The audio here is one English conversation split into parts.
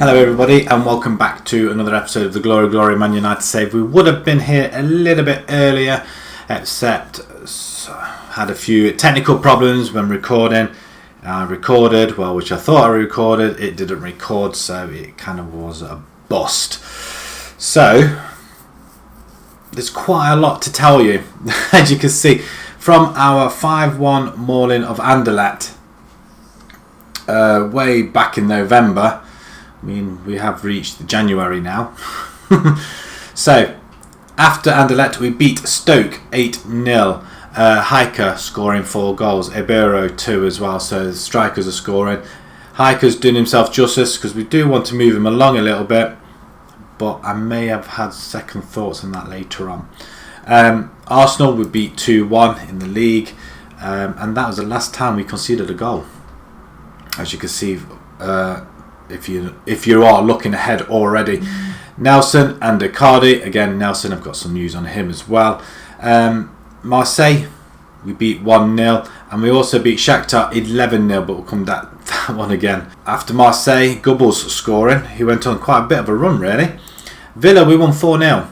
Hello everybody and welcome back to another episode of the Glory Man United Save. We would have been here a little bit earlier except had a few technical problems when recording. I recorded, well, which I thought I recorded, it didn't record, so it kind of was a bust. So there's quite a lot to tell you. As you can see from our 5-1 mauling of Anderlecht way back in November. I mean, we have reached January now. So, after Anderlecht, we beat Stoke 8-0. Hiker scoring 4 goals. Ibero 2 as well. So, the strikers are scoring. Hiker's doing himself justice because we do want to move him along a little bit. But I may have had second thoughts on that later on. Arsenal, we beat 2-1 in the league. And that was the last time we conceded a goal. As you can see, if you are looking ahead already. Nelson and Icardi, again Nelson, I've got some news on him as well. Marseille, we beat 1-0 and we also beat Shakhtar 11-0, but we'll come to that one again. After Marseille, Gubbles scoring, he went on quite a bit of a run really. Villa, we won 4-0,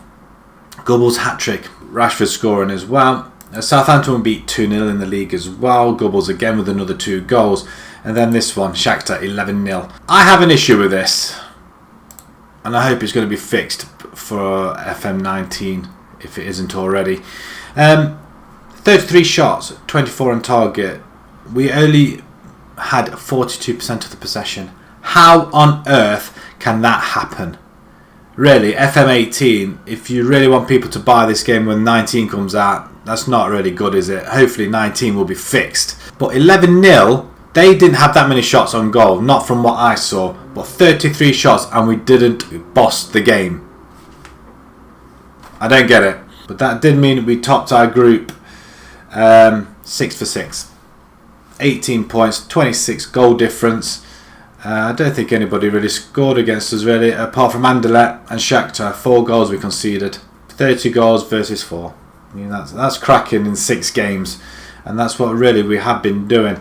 Gubbles hat-trick, Rashford scoring as well. Southampton beat 2-0 in the league as well, Gubbles again with another 2 goals. And then this one, Shakhtar 11-0. I have an issue with this. And I hope it's going to be fixed for FM18 if it isn't already. 33 shots, 24 on target. We only had 42% of the possession. How on earth can that happen? Really, FM18, if you really want people to buy this game when 19 comes out, that's not really good, is it? Hopefully 19 will be fixed. But 11-0... they didn't have that many shots on goal, not from what I saw, but 33 shots and we didn't boss the game. I don't get it. But that did mean we topped our group 6 for 6. 18 points, 26 goal difference. I don't think anybody really scored against us really, apart from Anderlecht and Shakhtar. 4 goals we conceded. 30 goals versus 4. I mean, that's cracking in 6 games. And that's what really we have been doing.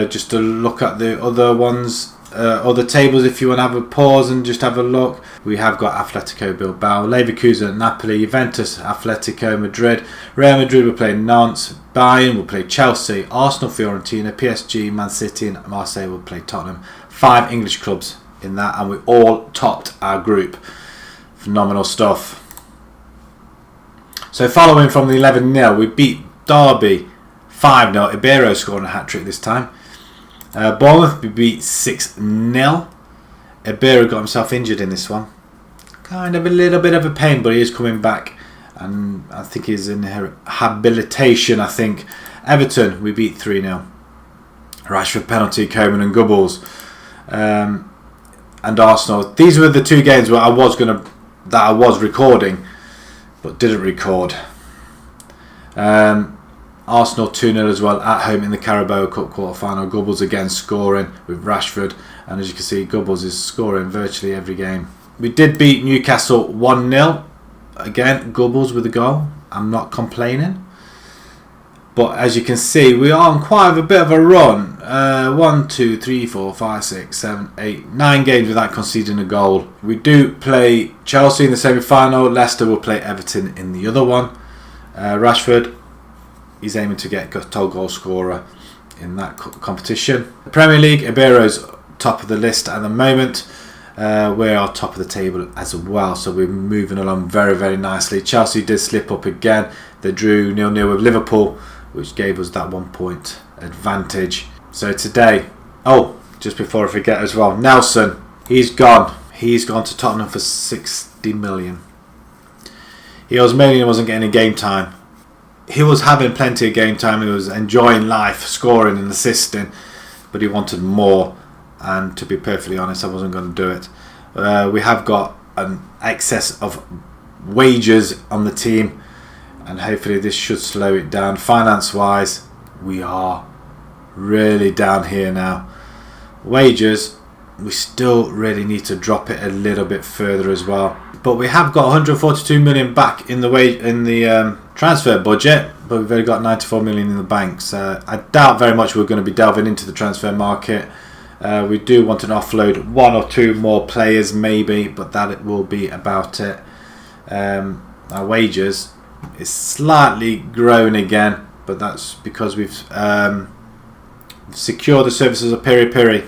Just to look at the other ones, other tables if you want to have a pause and just have a look. We have got Atletico Bilbao, Leverkusen, Napoli, Juventus, Atletico Madrid, Real Madrid will play Nantes, Bayern will play Chelsea, Arsenal, Fiorentina, PSG, Man City and Marseille will play Tottenham. 5 English clubs in that and we all topped our group. Phenomenal stuff. So following from the 11-0 we beat Derby 5-0, Ibero scoring a hat-trick this time. Bournemouth we beat 6-0. Ibero got himself injured in this one. Kind of a little bit of a pain, but he is coming back. And I think he's in rehabilitation, I think. Everton, we beat 3-0. Rashford penalty, Coman and Gubbles. And Arsenal. These were the 2 games where I was recording, but didn't record. Arsenal 2-0 as well at home in the Carabao Cup quarter-final. Gubbles again scoring with Rashford. And as you can see, Gubbles is scoring virtually every game. We did beat Newcastle 1-0. Again, Gubbles with a goal. I'm not complaining. But as you can see, we are on quite a bit of a run. 1, 2, 3, 4, 5, 6, 7, 8, 9 games without conceding a goal. We do play Chelsea in the semi-final. Leicester will play Everton in the other one. Rashford, he's aiming to get top goal scorer in that competition. The Premier League, Ibero's top of the list at the moment. We are top of the table as well, so we're moving along very, very nicely. Chelsea did slip up again. They drew 0-0 with Liverpool, which gave us that 1 point advantage. So today, just before I forget as well, Nelson, he's gone. He's gone to Tottenham for 60 million. He was mainly wasn't getting any game time. He was having plenty of game time. He was enjoying life, scoring and assisting, but he wanted more. And to be perfectly honest, I wasn't going to do it. We have got an excess of wages on the team, and hopefully this should slow it down. Finance-wise, we are really down here now. Wages, we still really need to drop it a little bit further as well. But we have got 142 million back in the transfer budget, but we've only got 94 million in the bank. So I doubt very much we're going to be delving into the transfer market. We do want to offload 1 or 2 more players maybe, but that will be about it. Our wages is slightly grown again, but that's because we've secured the services of Piri Piri.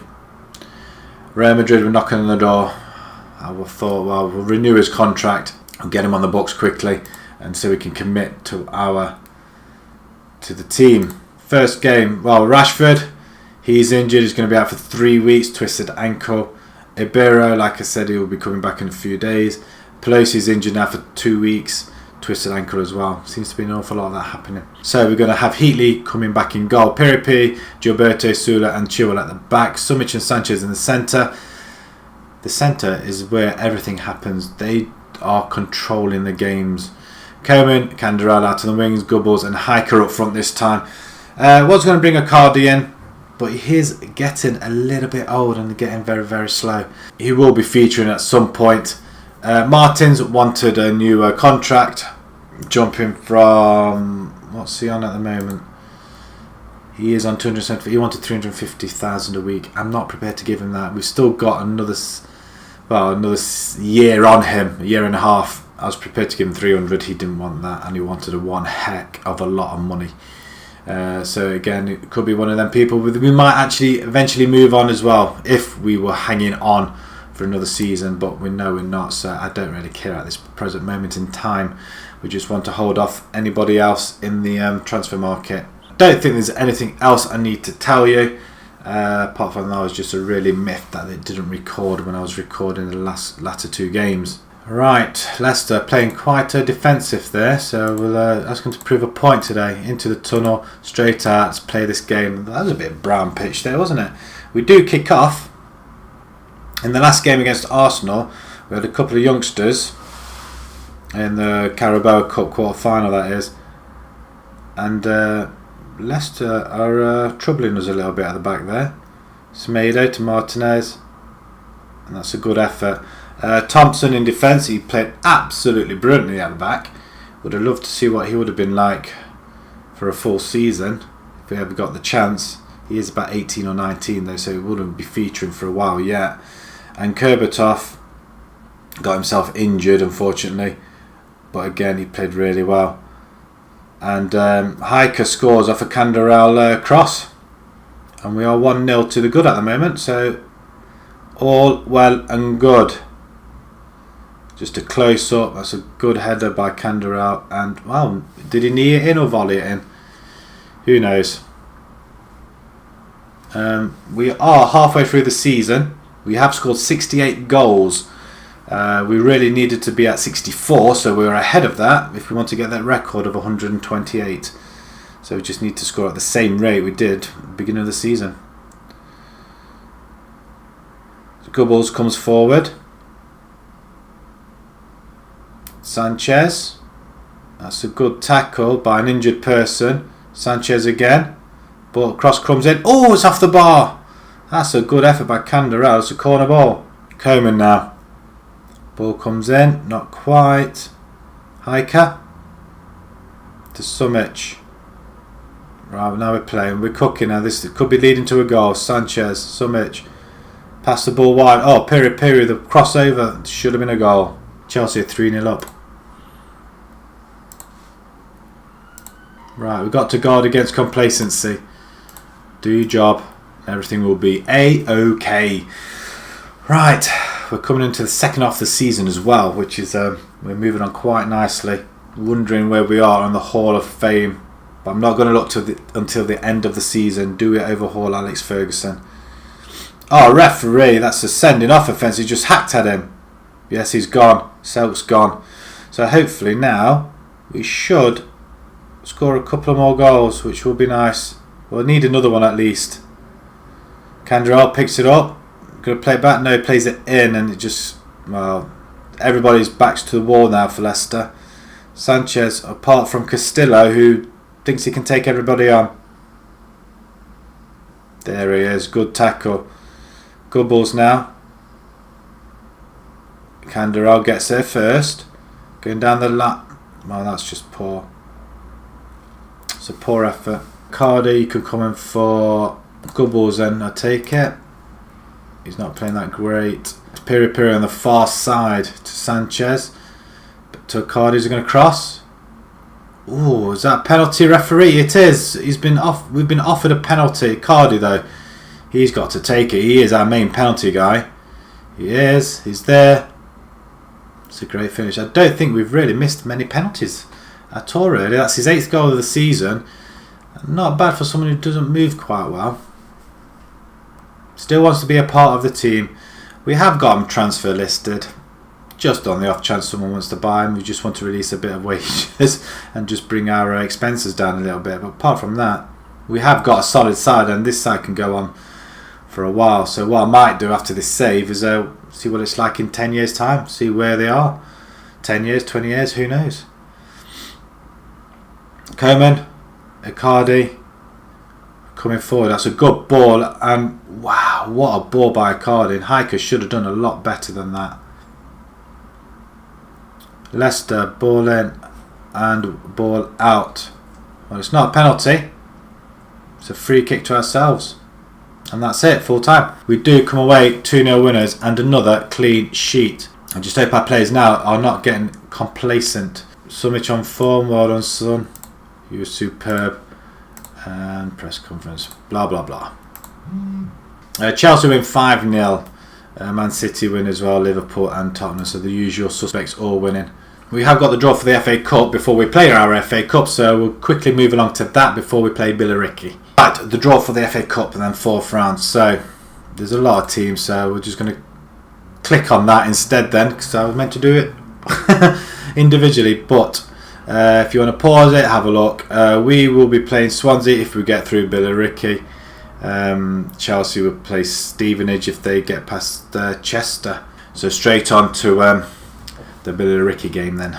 Real Madrid were knocking on the door. I thought, well, we'll renew his contract and get him on the books quickly, and so we can commit to the team. First game, well, Rashford, he's injured. He's going to be out for 3 weeks, twisted ankle. Ibero, like I said, he will be coming back in a few days. Pelosi's injured now for 2 weeks, twisted ankle as well. Seems to be an awful lot of that happening. So we're going to have Heatley coming back in goal. Piripi, Gilberto, Sula and Chilwell at the back. Sumic and Sanchez in the centre. The centre is where everything happens. They are controlling the games. Coman, Canderel out on the wings, Gubbles and Hiker up front this time. Was going to bring Icardi in, but he's getting a little bit old and getting very, very slow. He will be featuring at some point. Martins wanted a new contract, jumping from, what's he on at the moment? He is on 270. He wanted 350,000 a week. I'm not prepared to give him that. We've still got another year on him, a year and a half. I was prepared to give him 300. He didn't want that, and he wanted one heck of a lot of money. So again, it could be one of them people. We might actually eventually move on as well if we were hanging on for another season, but we know we're not, so I don't really care at this present moment in time. We just want to hold off anybody else in the transfer market. Don't think there's anything else I need to tell you, apart from that was just a really myth that it didn't record when I was recording the latter 2 games. Right, Leicester playing quite defensive there, so we'll ask them to prove a point today. Into the tunnel, straight out, let's play this game. That was a bit of brown pitch there, wasn't it? We do kick off. In the last game against Arsenal, we had a couple of youngsters in the Carabao Cup quarter-final, that is. And Leicester are troubling us a little bit at the back there. Semedo to Martinez, and that's a good effort. Thompson in defence, he played absolutely brilliantly at the back. Would have loved to see what he would have been like for a full season if he ever got the chance. He is about 18 or 19 though, so he wouldn't be featuring for a while yet. And Kurbatov got himself injured, unfortunately, but again he played really well. And Hiker scores off a Canderel cross, and we are 1-0 to the good at the moment, so all well and good. Just a close up, that's a good header by Canderel, and well, did he knee it in or volley it in? Who knows. We are halfway through the season. We have scored 68 goals. We really needed to be at 64, so we're ahead of that if we want to get that record of 128. So we just need to score at the same rate we did at the beginning of the season. Gubbles comes forward. Sanchez. That's a good tackle by an injured person. Sanchez again. But cross comes in. Oh, it's off the bar. That's a good effort by Canderel. It's a corner ball. Coman now. Ball comes in. Not quite. Hiker. To Sumic. Right, now we're playing. We're cooking now. This could be leading to a goal. Sanchez. Sumic. Pass the ball wide. Oh, Piri, the crossover. Should have been a goal. Chelsea are 3-0 up. Right, we've got to guard against complacency. Do your job. Everything will be A-OK. Right, we're coming into the second half of the season as well, which is we're moving on quite nicely. Wondering where we are on the Hall of Fame, but I'm not going to look until the end of the season. Do we overhaul Alex Ferguson? Oh, referee, that's a sending off offence. He just hacked at him. Yes, he's gone. Selk's gone. So hopefully now we should score a couple of more goals, which will be nice. We'll need another one at least. Canderel picks it up. Going to play it back? No, he plays it in, and it just, well, everybody's backs to the wall now for Leicester. Sanchez, apart from Castillo, who thinks he can take everybody on. There he is. Good tackle. Good balls now. Canderel gets there first. Going down the lap. Well, that's just poor. It's a poor effort. Cardi, you could come in for Gubbles then, I take it. He's not playing that great. Piri on the far side to Sanchez. But to Cardi's going to cross. Ooh, is that a penalty, referee? It is. He's been off. We've been offered a penalty. Cardi though, he's got to take it. He is our main penalty guy. He is. He's there. It's a great finish. I don't think we've really missed many penalties at all, really. That's his 8th goal of the season. Not bad for someone who doesn't move quite well. Still wants to be a part of the team. We have got him transfer listed. Just on the off chance someone wants to buy him. We just want to release a bit of wages and just bring our expenses down a little bit. But apart from that, we have got a solid side, and this side can go on for a while. So what I might do after this save is see what it's like in 10 years time. See where they are. 10 years, 20 years, who knows. Coman, Icardi coming forward. That's a good ball, and wow, what a ball by Icardi. Hiker should have done a lot better than that. Leicester, ball in and ball out. Well, it's not a penalty. It's a free kick to ourselves. And that's it, full time. We do come away 2-0 winners and another clean sheet. I just hope our players now are not getting complacent. Summit on form, well done son. You were superb. And press conference, blah blah blah. Chelsea win 5-0. Man City win as well, Liverpool and Tottenham, so the usual suspects all winning. We have got the draw for the FA Cup before we play our FA Cup, so we'll quickly move along to that before we play Billericay. Right, the draw for the FA Cup and then 4th round. So there's a lot of teams, so we're just going to click on that instead then, because I was meant to do it individually. But if you want to pause it, have a look. We will be playing Swansea if we get through Billericay. Chelsea will play Stevenage if they get past Chester. So straight on to the Billericay game then.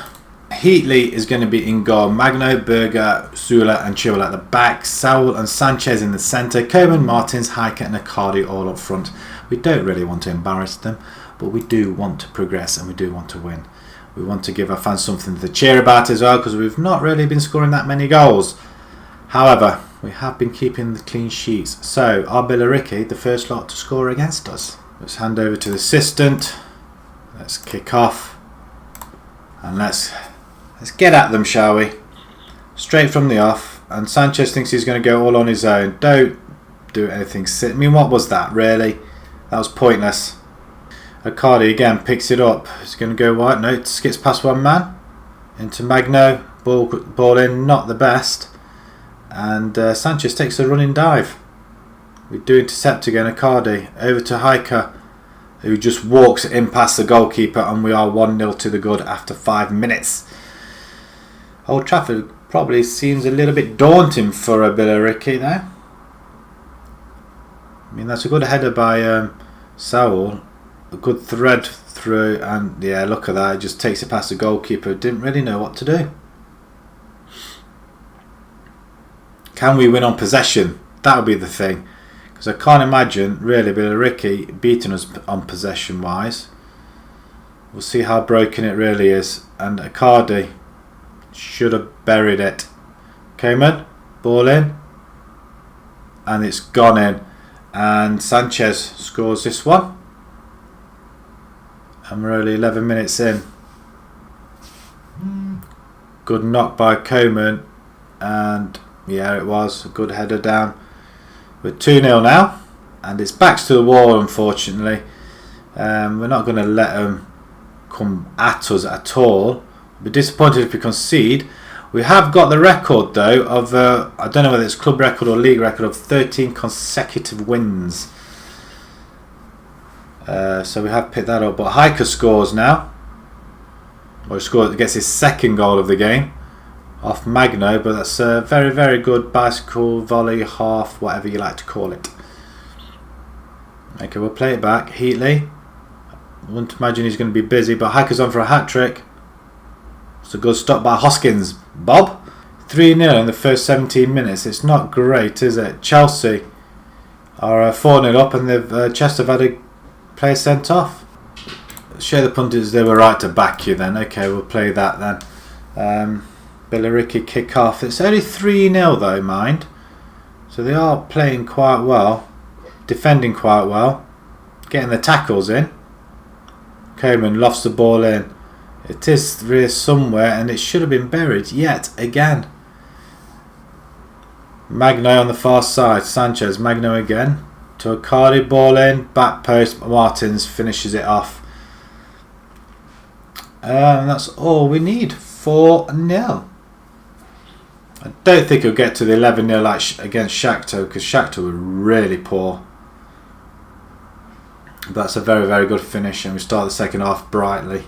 Heatley is going to be in goal. Magno, Berger, Sula and Chilwell at the back. Saul and Sanchez in the centre. Coman, Martins, Hiker and Icardi all up front. We don't really want to embarrass them, but we do want to progress and we do want to win. We want to give our fans something to cheer about as well, because we've not really been scoring that many goals. However, we have been keeping the clean sheets. So, our Billericay, the first lot to score against us. Let's hand over to the assistant. Let's kick off. And let's get at them, shall we? Straight from the off. And Sanchez thinks he's going to go all on his own. Don't do anything. I mean, what was that, really? That was pointless. Icardi again picks it up. He's going to go wide. No, it skips past one man. Into Magno. Ball in. Not the best. And Sanchez takes a running dive. We do intercept again. Icardi. Over to Hiker, who just walks in past the goalkeeper, and we are 1-0 to the good after 5 minutes. Old Trafford probably seems a little bit daunting for a Billericay now. I mean, that's a good header by Saul. A good thread through, and yeah, look at that. It just takes it past the goalkeeper. Didn't really know what to do. Can we win on possession? That would be the thing. Because I can't imagine, really, Billericay beating us on possession-wise. We'll see how broken it really is. And Icardi should have buried it. Coman, ball in. And it's gone in. And Sanchez scores this one. And we're only 11 minutes in. Good knock by Coman. And yeah, it was a good header down. We're 2-0 now, and it's backs to the wall, unfortunately. We're not going to let them come at us at all. We're disappointed if we concede. We have got the record, though, of, I don't know whether it's club record or league record, of 13 consecutive wins. So we have picked that up. But Hiker scores now. Or gets his second goal of the game. Off Magno, but that's a very, very good bicycle, volley, half, whatever you like to call it. Okay, we'll play it back. Heatley. I wouldn't imagine he's going to be busy, but Hiker's on for a hat-trick. It's a good stop by Hoskins. Bob. 3-0 in the first 17 minutes. It's not great, is it? Chelsea are 4-0 up, and they've Chester have had a player sent off. Show the punters they were right to back you then. Okay, we'll play that then. Billericay kick off. It's only 3-0 though, mind. So they are playing quite well. Defending quite well. getting the tackles in. Coleman lofts the ball in. It is there somewhere, and it should have been buried yet again. Magno on the far side. Sanchez, Magno again. To a Cardi, ball in, back post. Martins finishes it off. And that's all we need. 4-0. I don't think he'll get to the 11-0 like against Shakhtar, because Shakhtar were really poor. But that's a very, very good finish, and we start the second half brightly.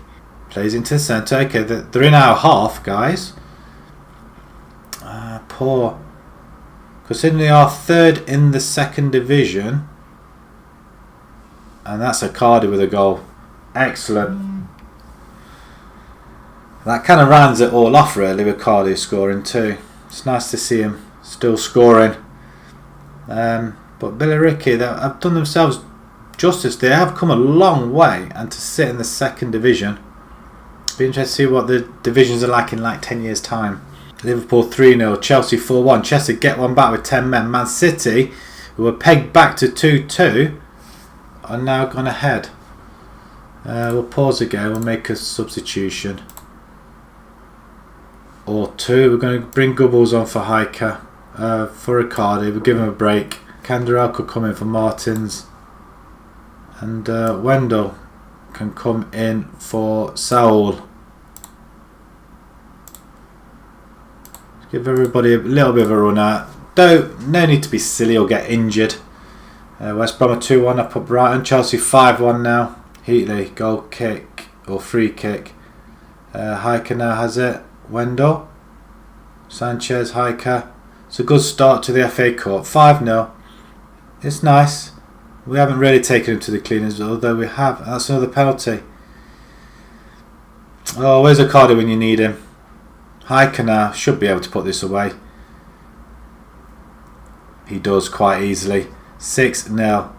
Plays into the centre. Okay, they're in our half, guys. Poor. Considering they are third in the second division. And that's a Cardi with a goal. Excellent. That kind of rounds it all off, really, with Cardi scoring too. It's nice to see him still scoring. But Billericay, they have done themselves justice. They have come a long way, and to sit in the second division. Be interested to see what the divisions are like in like 10 years' time. Liverpool 3-0, Chelsea 4-1. Chelsea get one back with 10 men. Man City, who were pegged back to 2-2, are now gone ahead. We'll pause again. We'll make a substitution or two. We're going to bring Gubbles on for Hiker, for Ricardi. We'll give him a break. Canderel could come in for Martins, and Wendell can come in for Saul. Give everybody a little bit of a run out. No need to be silly or get injured. West Brom 2-1 up Brighton. Chelsea 5-1 now. Heatley, goal kick or free kick. Hiker now has it. Wendell. Sanchez, Hiker. It's a good start to the FA Cup. 5-0. It's nice. We haven't really taken him to the cleaners, although we have. That's another penalty. Oh, where's Ricardo when you need him? Hiker now should be able to put this away. He does quite easily. 6-0.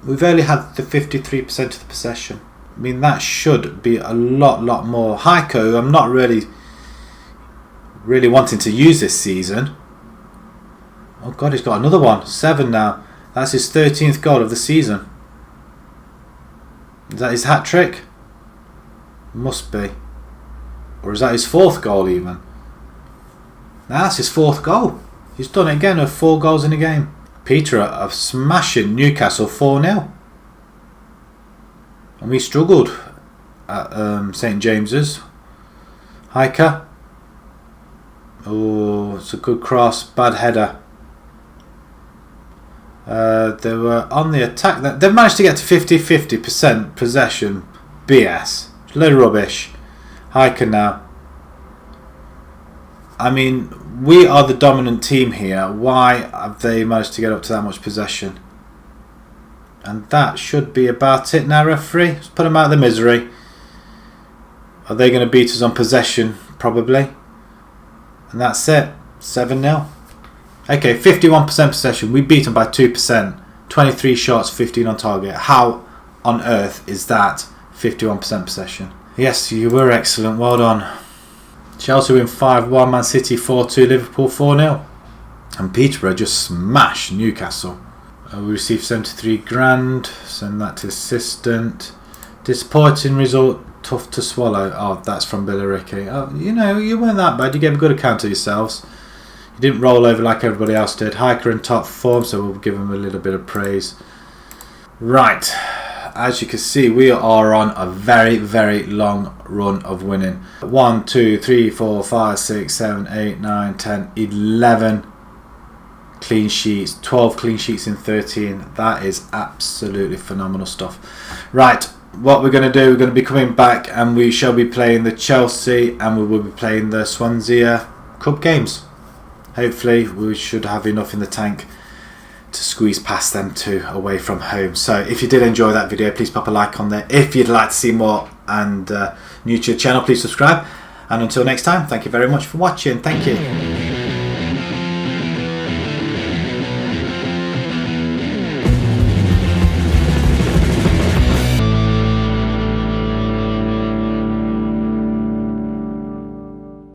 We've only had the 53% of the possession. I mean, that should be a lot more. Heiko, I'm not really wanting to use this season. Oh God, he's got another one. 7 now. That's his 13th goal of the season. Is that his hat trick? Must be. Or is that his 4th goal even? Nah, that's his 4th goal. He's done it again with 4 goals in a game. Peter are smashing Newcastle 4-0. And we struggled at St James's. Hiker. Oh, it's a good cross. Bad header. They were on the attack. They've managed to get to 50% possession. BS. It's a load of rubbish. Hiker now. I mean, we are the dominant team here. Why have they managed to get up to that much possession? And that should be about it now, referee. Let's put them out of the misery. Are they going to beat us on possession? Probably. And that's it. 7-0. Okay, 51% possession. We beat them by 2%. 23 shots, 15 on target. How on earth is that 51% possession? Yes, you were excellent. Well done. Chelsea win 5-1. Man City 4-2. Liverpool 4-0. And Peterborough just smashed Newcastle. We received 73 grand. Send that to assistant. Disappointing result. Tough to swallow. Oh, that's from Billericay. Oh, you know, you weren't that bad. You gave a good account of yourselves. You didn't roll over like everybody else did. Hiker in top form, so we'll give him a little bit of praise. Right. As you can see, we are on a very long run of winning. 1, 2, 3, 4, 5, 6, 7, 8, 9, 10, 11 clean sheets. 12 clean sheets in 13. That is absolutely phenomenal stuff. Right, what we're going to do, we're going to be coming back and we shall be playing the Chelsea and we will be playing the Swansea Cup games. Hopefully we should have enough in the tank to squeeze past them two away from home. So if you did enjoy that video, please pop a like on there. If you'd like to see more and new to your channel, please subscribe. And until next time, thank you very much for watching. Thank you.